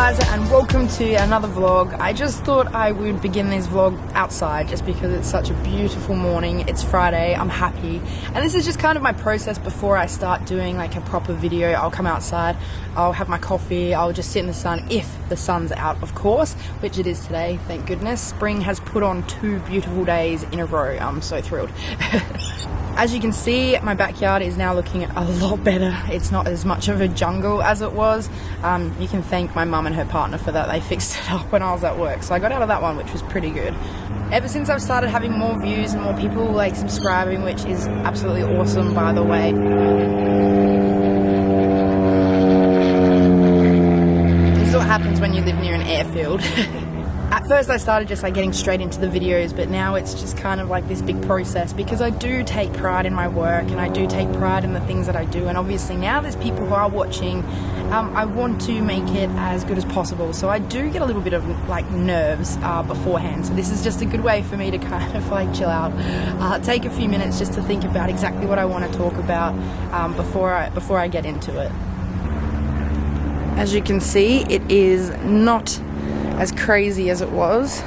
Liza and welcome to another vlog. I just thought I would begin this vlog outside just because it's such a beautiful morning. It's Friday, I'm happy, and this is just kind of my process before I start doing like a proper video. I'll come outside, I'll have my coffee, I'll just sit in the sun if the sun's out, of course, which it is today, thank goodness. Spring has put on 2 beautiful days in a row. I'm so thrilled. As you can see, my backyard is now looking a lot better. It's not as much of a jungle as it was. You can thank my mum and her partner for that. They fixed it up when I was at work, so I got out of that one, which was pretty good. Ever since I've started having more views and more people like subscribing, which is absolutely awesome, by the way. This is what happens when you live near an airfield. At first I started just like getting straight into the videos, but now it's just kind of like this big process because I do take pride in my work and I do take pride in the things that I do, and obviously now there's people who are watching. I want to make it as good as possible, so I do get a little bit of like nerves beforehand, so this is just a good way for me to kind of like chill out, take a few minutes just to think about exactly what I want to talk about before I get into it. As you can see, it is not as crazy as it was.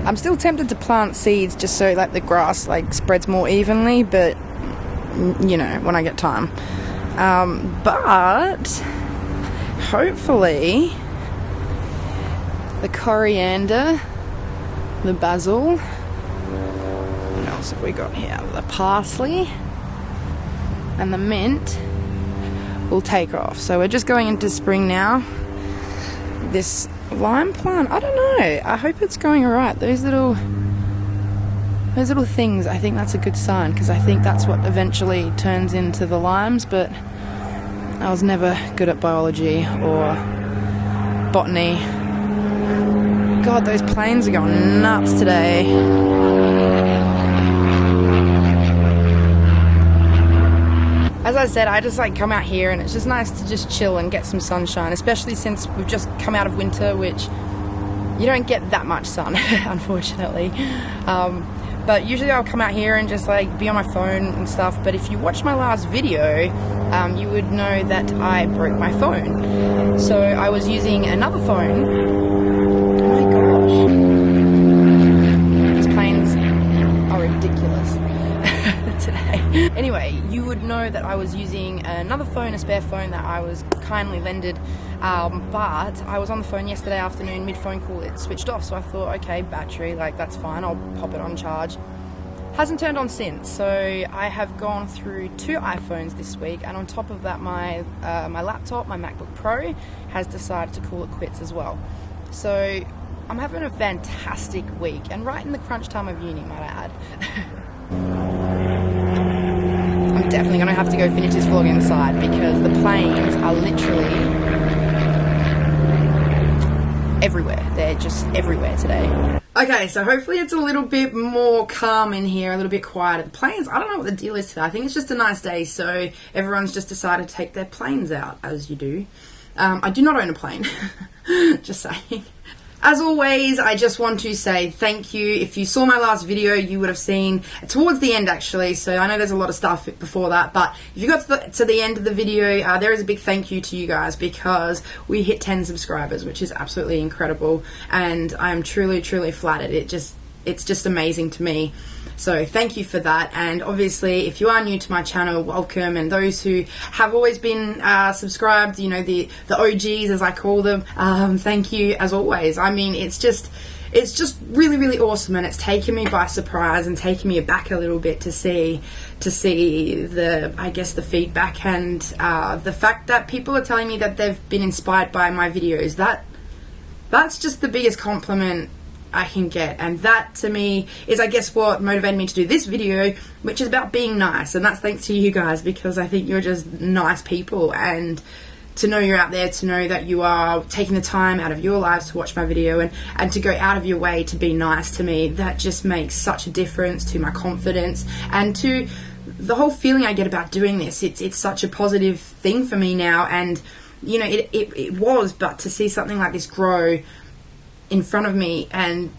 I'm still tempted to plant seeds just so that the grass like spreads more evenly, but you know, when I get time. But hopefully the coriander, the basil, what else have we got here? The parsley and the mint will take off. So we're just going into spring now. This lime plant, I don't know, I hope it's going alright. Those little things, I think that's a good sign, because I think that's what eventually turns into the limes, but I was never good at biology or botany. God, those planes are going nuts today. As I said, I just like come out here and it's just nice to just chill and get some sunshine, especially since we've just come out of winter, which you don't get that much sun, unfortunately. But usually I'll come out here and just like be on my phone and stuff, but if you watched my last video, you would know that I broke my phone. So I was using another phone. Oh my gosh. These planes are ridiculous today. Anyway, you would know that I was using another phone, a spare phone that I was kindly lended, but I was on the phone yesterday afternoon, mid-phone call, it switched off, so I thought, okay, battery, like that's fine, I'll pop it on charge. Hasn't turned on since, so I have gone through 2 iPhones this week, and on top of that my laptop, my MacBook Pro, has decided to call it quits as well. So I'm having a fantastic week, and right in the crunch time of uni, might I add. I'm definitely going to have to go finish this vlog inside because the planes are literally everywhere. They're just everywhere today. Okay, so hopefully it's a little bit more calm in here, a little bit quieter. The planes, I don't know what the deal is today. I think it's just a nice day, so everyone's just decided to take their planes out, as you do. I do not own a plane, just saying. As always, I just want to say thank you. If you saw my last video, you would have seen towards the end actually, so I know there's a lot of stuff before that, but if you got to the end of the video, there is a big thank you to you guys because we hit 10 subscribers, which is absolutely incredible, and I am truly, truly flattered. It's just amazing to me. So thank you for that, and obviously if you are new to my channel, welcome, and those who have always been subscribed, you know, the OGs as I call them, thank you as always. I mean, it's just really, really awesome, and it's taken me by surprise and taken me aback a little bit to see the, I guess, the feedback and the fact that people are telling me that they've been inspired by my videos. That's just the biggest compliment I can get, and that to me is, I guess, what motivated me to do this video, which is about being nice, and that's thanks to you guys, because I think you're just nice people, and to know you're out there, to know that you are taking the time out of your lives to watch my video and to go out of your way to be nice to me, that just makes such a difference to my confidence and to the whole feeling I get about doing this. It's such a positive thing for me now, and you know, it was, but to see something like this grow in front of me and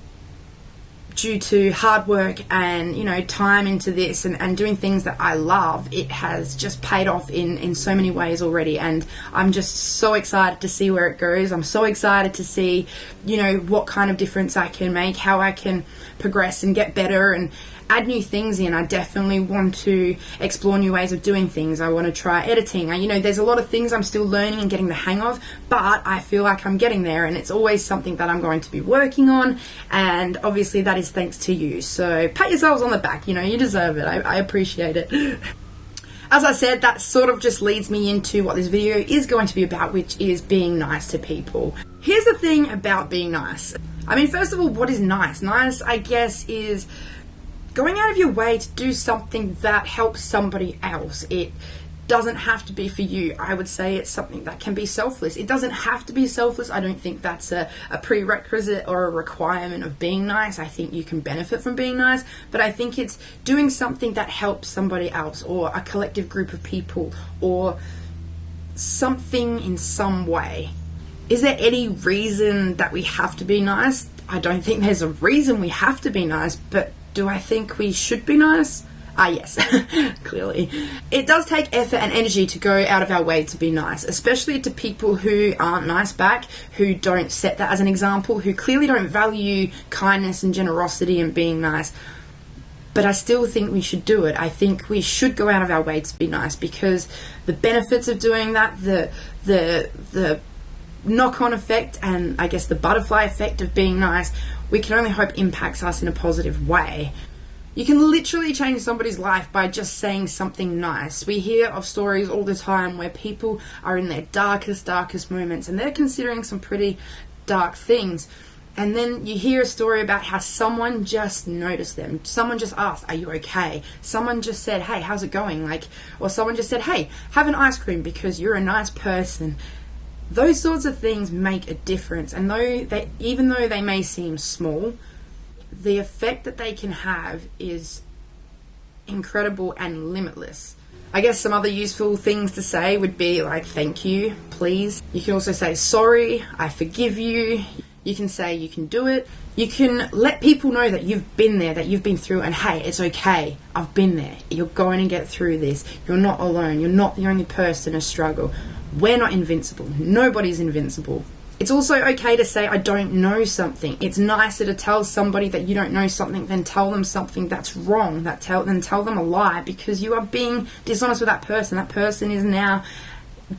due to hard work and, you know, time into this and doing things that I love, it has just paid off in so many ways already, and I'm just so excited to see where it goes. I'm so excited to see, you know, what kind of difference I can make, how I can progress and get better and add new things in. I definitely want to explore new ways of doing things. I want to try editing. You know, there's a lot of things I'm still learning and getting the hang of, but I feel like I'm getting there, and it's always something that I'm going to be working on, and obviously that is thanks to you. So pat yourselves on the back, you know, you deserve it. I appreciate it. As I said, that sort of just leads me into what this video is going to be about, which is being nice to people. Here's the thing about being nice. I mean, first of all, what is nice? Nice, I guess, is going out of your way to do something that helps somebody else. It doesn't have to be for you. I would say it's something that can be selfless. It doesn't have to be selfless. I don't think that's a prerequisite or a requirement of being nice. I think you can benefit from being nice, but I think it's doing something that helps somebody else or a collective group of people or something in some way. Is there any reason that we have to be nice? I don't think there's a reason we have to be nice, but do I think we should be nice? Yes, clearly. It does take effort and energy to go out of our way to be nice, especially to people who aren't nice back, who don't set that as an example, who clearly don't value kindness and generosity and being nice. But I still think we should do it. I think we should go out of our way to be nice, because the benefits of doing that, the knock-on effect and I guess the butterfly effect of being nice, we can only hope impacts us in a positive way. You can literally change somebody's life by just saying something nice. We hear of stories all the time where people are in their darkest moments and they're considering some pretty dark things. And then you hear a story about how someone just noticed them. Someone just asked, "Are you okay?" Someone just said, "Hey, how's it going?" Or someone just said, "Hey, have an ice cream because you're a nice person." Those sorts of things make a difference, and even though they may seem small, the effect that they can have is incredible and limitless. I guess some other useful things to say would be like, "Thank you, please." You can also say, "Sorry, I forgive you." You can say, "You can do it." You can let people know that you've been there, that you've been through, and hey, it's okay. I've been there. You're going to get through this. You're not alone. You're not the only person to struggle. We're not invincible. Nobody's invincible. It's also okay to say, "I don't know something." It's nicer to tell somebody that you don't know something than tell them something that's wrong, than tell them a lie, because you are being dishonest with that person. That person is now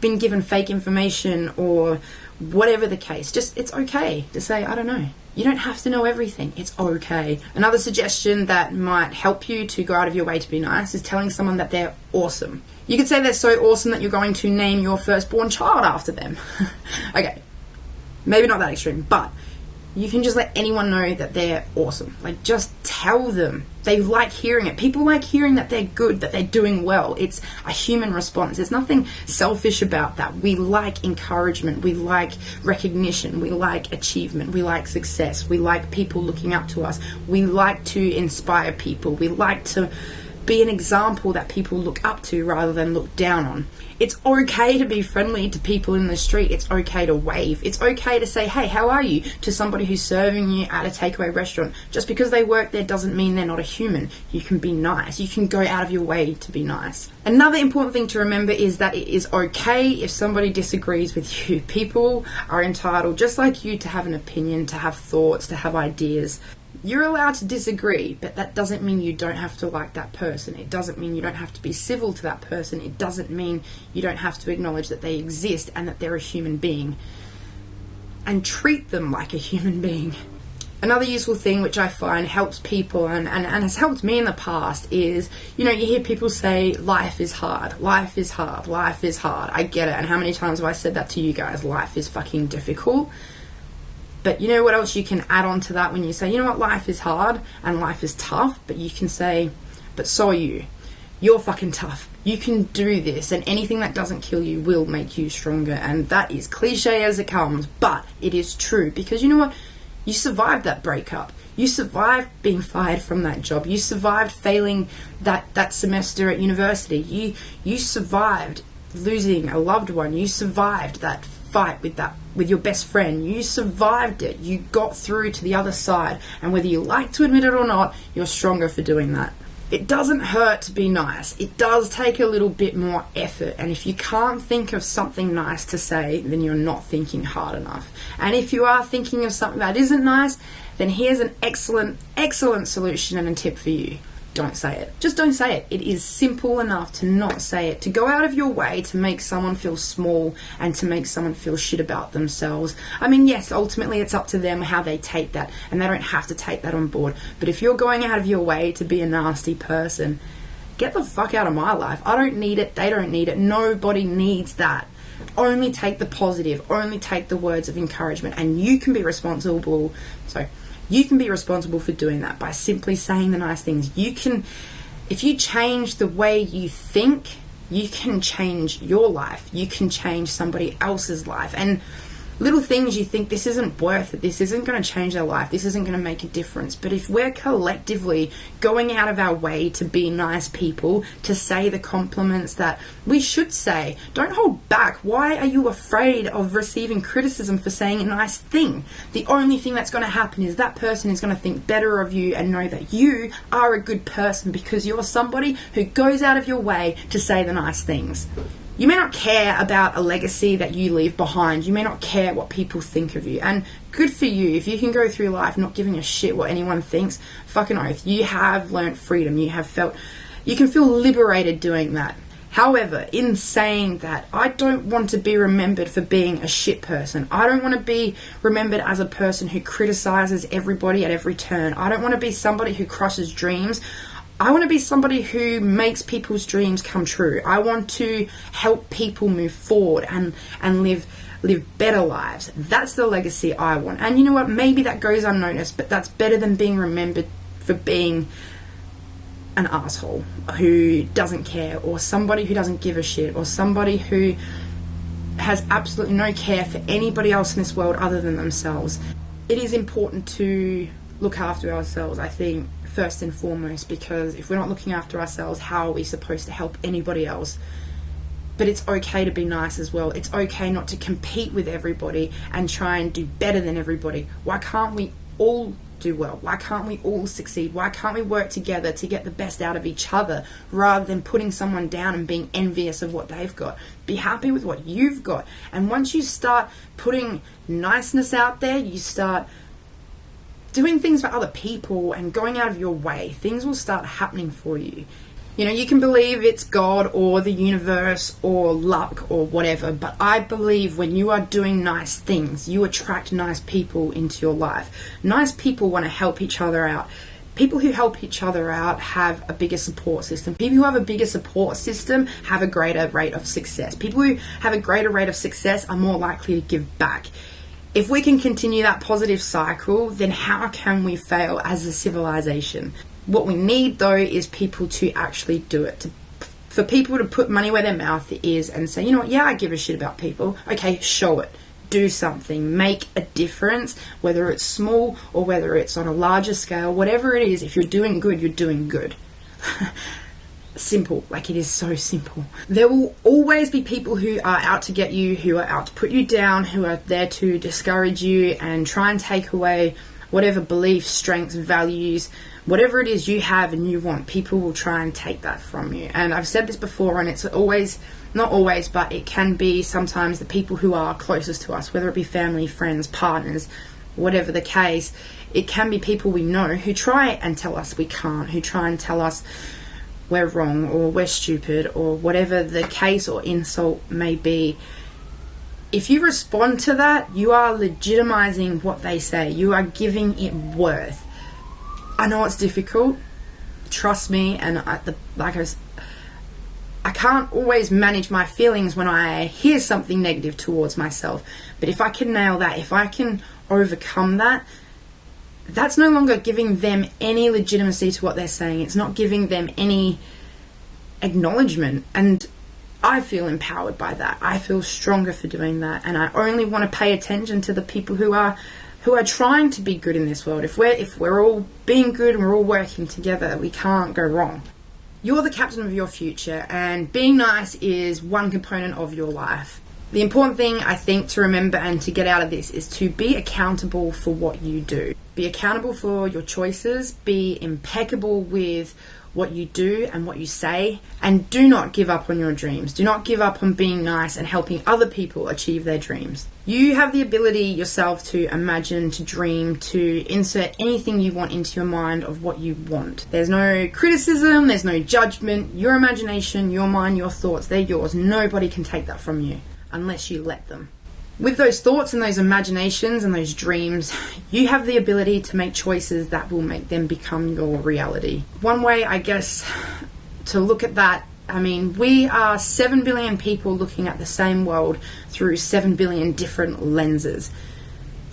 been given fake information or whatever the case. Just, it's okay to say, "I don't know." You don't have to know everything. It's okay. Another suggestion that might help you to go out of your way to be nice is telling someone that they're awesome. You could say they're so awesome that you're going to name your firstborn child after them. Okay, maybe not that extreme, but you can just let anyone know that they're awesome. Just tell them. They like hearing it. People like hearing that they're good, that they're doing well. It's a human response. There's nothing selfish about that. We like encouragement. We like recognition. We like achievement. We like success. We like people looking up to us. We like to inspire people. We like to be an example that people look up to rather than look down on. It's okay to be friendly to people in the street. It's okay to wave. It's okay to say, "Hey, how are you?" to somebody who's serving you at a takeaway restaurant. Just because they work there doesn't mean they're not a human. You can be nice. You can go out of your way to be nice. Another important thing to remember is that it is okay if somebody disagrees with you. People are entitled, just like you, to have an opinion, to have thoughts, to have ideas. You're allowed to disagree, but that doesn't mean you don't have to like that person. It doesn't mean you don't have to be civil to that person. It doesn't mean you don't have to acknowledge that they exist and that they're a human being. And treat them like a human being. Another useful thing which I find helps people and has helped me in the past is, you hear people say, "Life is hard, life is hard, life is hard." I get it. And how many times have I said that to you guys? Life is fucking difficult. But you know what else you can add on to that when you say, "You know what, life is hard and life is tough," but you can say, "But so are you. You're fucking tough. You can do this, and anything that doesn't kill you will make you stronger." And that is cliche as it comes, but it is true, because you know what? You survived that breakup. You survived being fired from that job. You survived failing that semester at university. You survived losing a loved one. You survived that fight with your best friend. You survived it. You got through to the other side. And whether you like to admit it or not, you're stronger for doing that. It doesn't hurt to be nice. It does take a little bit more effort. And if you can't think of something nice to say, then you're not thinking hard enough. And if you are thinking of something that isn't nice, then here's an excellent solution and a tip for you. Don't say it. Just don't say it. It is simple enough to not say it. To go out of your way to make someone feel small and to make someone feel shit about themselves. I mean, yes, ultimately it's up to them how they take that, and they don't have to take that on board. But if you're going out of your way to be a nasty person, get the fuck out of my life. I don't need it. They don't need it. Nobody needs that. Only take the positive. Only take the words of encouragement, and you can be responsible. You can be responsible for doing that by simply saying the nice things. If you change the way you think, you can change your life. You can change somebody else's life. And little things you think, this isn't worth it, this isn't going to change their life, this isn't going to make a difference. But if we're collectively going out of our way to be nice people, to say the compliments that we should say, don't hold back. Why are you afraid of receiving criticism for saying a nice thing? The only thing that's going to happen is that person is going to think better of you and know that you are a good person because you're somebody who goes out of your way to say the nice things. You may not care about a legacy that you leave behind. You may not care what people think of you. And good for you. If you can go through life not giving a shit what anyone thinks, fucking oath. You have learnt freedom. You can feel liberated doing that. However, in saying that, I don't want to be remembered for being a shit person. I don't want to be remembered as a person who criticizes everybody at every turn. I don't want to be somebody who crushes dreams. I want to be somebody who makes people's dreams come true. I want to help people move forward and live better lives. That's the legacy I want. And you know what? Maybe that goes unnoticed, but that's better than being remembered for being an asshole who doesn't care, or somebody who doesn't give a shit, or somebody who has absolutely no care for anybody else in this world other than themselves. It is important to look after ourselves, I think, first and foremost, because if we're not looking after ourselves, how are we supposed to help anybody else? But it's okay to be nice as well. It's okay not to compete with everybody and try and do better than everybody. Why can't we all do well? Why can't we all succeed? Why can't we work together to get the best out of each other rather than putting someone down and being envious of what they've got? Be happy with what you've got. And once you start putting niceness out there, you start doing things for other people and going out of your way, things will start happening for you. You know, you can believe it's God or the universe or luck or whatever, but I believe when you are doing nice things, you attract nice people into your life. Nice people want to help each other out. People who help each other out have a bigger support system. People who have a bigger support system have a greater rate of success. People who have a greater rate of success are more likely to give back. If we can continue that positive cycle, then how can we fail as a civilization? What we need, though, is people to actually do it. For people to put money where their mouth is and say, you know what, yeah, I give a shit about people. Okay, show it. Do something. Make a difference, whether it's small or whether it's on a larger scale. Whatever it is, if you're doing good, you're doing good. Simple, like it is so simple. There will always be people who are out to get you, who are out to put you down, who are there to discourage you and try and take away whatever beliefs, strengths, values, whatever it is you have and you want. People will try and take that from you. And I've said this before, and it's always, not always, but it can be sometimes the people who are closest to us, whether it be family, friends, partners, whatever the case. It can be people we know who try and tell us we can't, who try and tell us we're wrong or we're stupid or whatever the case or insult may be. If you respond to that, you are legitimizing what they say. You are giving it worth. I know it's difficult. Trust me. And I can't always manage my feelings when I hear something negative towards myself. But if I can nail that, if I can overcome that, that's no longer giving them any legitimacy to what they're saying. It's not giving them any acknowledgement. And I feel empowered by that. I feel stronger for doing that. And I only want to pay attention to the people who are trying to be good in this world. If we're all being good and we're all working together, we can't go wrong. You're the captain of your future, and being nice is one component of your life. The important thing I think to remember and to get out of this is to be accountable for what you do. Be accountable for your choices, be impeccable with what you do and what you say, and do not give up on your dreams. Do not give up on being nice and helping other people achieve their dreams. You have the ability yourself to imagine, to dream, to insert anything you want into your mind of what you want. There's no criticism, there's no judgment. Your imagination, your mind, your thoughts, they're yours. Nobody can take that from you unless you let them. With those thoughts and those imaginations and those dreams, you have the ability to make choices that will make them become your reality. One way, I guess, to look at that, I mean, we are 7 billion people looking at the same world through 7 billion different lenses.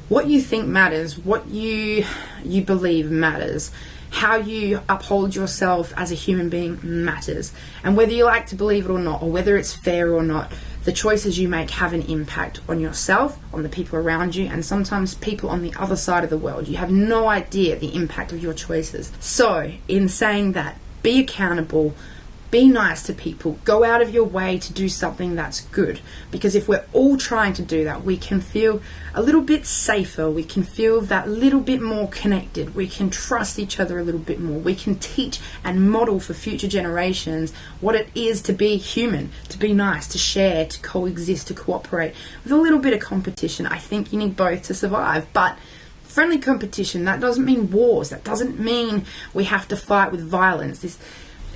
What you think matters, what you believe matters. How you uphold yourself as a human being matters. And whether you like to believe it or not, or whether it's fair or not, the choices you make have an impact on yourself, on the people around you, and sometimes people on the other side of the world. You have no idea the impact of your choices. So, in saying that, be accountable, be nice to people, go out of your way to do something that's good. Because if we're all trying to do that, we can feel a little bit safer, we can feel that little bit more connected, we can trust each other a little bit more, we can teach and model for future generations what it is to be human, to be nice, to share, to coexist, to cooperate. With a little bit of competition, I think you need both to survive. But friendly competition, that doesn't mean wars, that doesn't mean we have to fight with violence.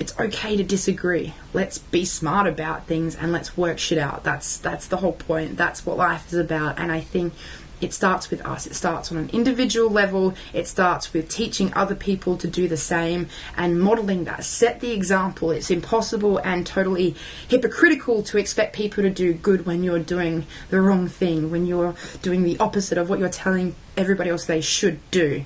It's okay to disagree. Let's be smart about things and let's work shit out. That's the whole point. That's what life is about. And I think it starts with us. It starts on an individual level. It starts with teaching other people to do the same and modeling that. Set the example. It's impossible and totally hypocritical to expect people to do good when you're doing the wrong thing, when you're doing the opposite of what you're telling everybody else they should do.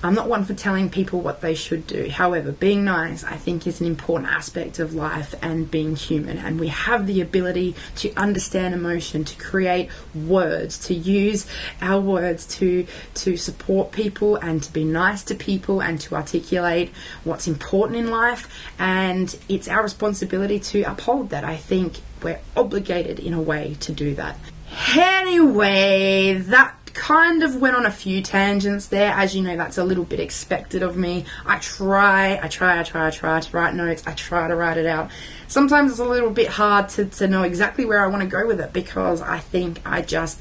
I'm not one for telling people what they should do. However, being nice, I think, is an important aspect of life and being human. And we have the ability to understand emotion, to create words, to use our words to support people and to be nice to people and to articulate what's important in life. And it's our responsibility to uphold that. I think we're obligated in a way to do that. Anyway, that kind of went on a few tangents there. As you know, that's a little bit expected of me. I try to write notes. I try to write it out. Sometimes it's a little bit hard to know exactly where I want to go with it, because I think I just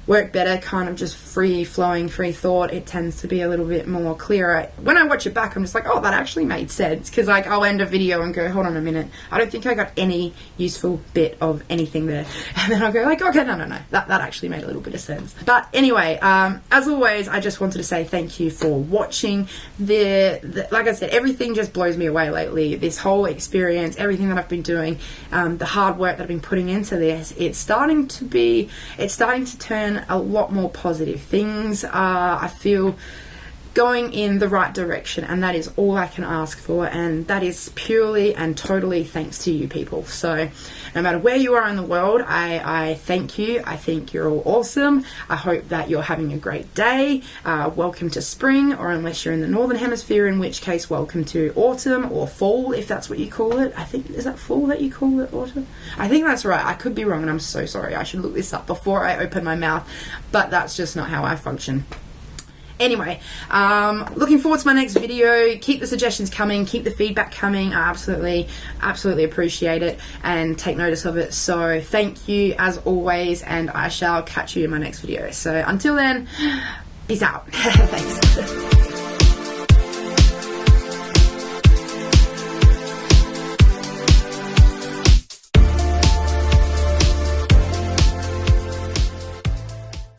work better kind of just free flowing, free thought. It tends to be a little bit more clearer. When I watch it back, I'm just like, oh, that actually made sense, because like I'll end a video and go, hold on a minute, I don't think I got any useful bit of anything there, and then I'll go like, okay, no, that actually made a little bit of sense. But anyway, as always, I just wanted to say thank you for watching. Like I said, everything just blows me away lately. This whole experience, everything that I've been doing, the hard work that I've been putting into this, it's starting to turn a lot more positive. Things are, I feel, going in the right direction, and that is all I can ask for, and that is purely and totally thanks to you people. So no matter where you are in the world, I thank you. I think you're all awesome. I hope that you're having a great day. Welcome to spring, or unless you're in the northern hemisphere, in which case welcome to autumn or fall, if that's what you call it. I think, is that fall that you call it, autumn? I think that's right. I could be wrong, and I'm so sorry. I should look this up before I open my mouth, but that's just not how I function. Anyway, looking forward to my next video. Keep the suggestions coming, keep the feedback coming. I absolutely appreciate it and take notice of it. So thank you as always, and I shall catch you in my next video. So until then, peace out. Thanks.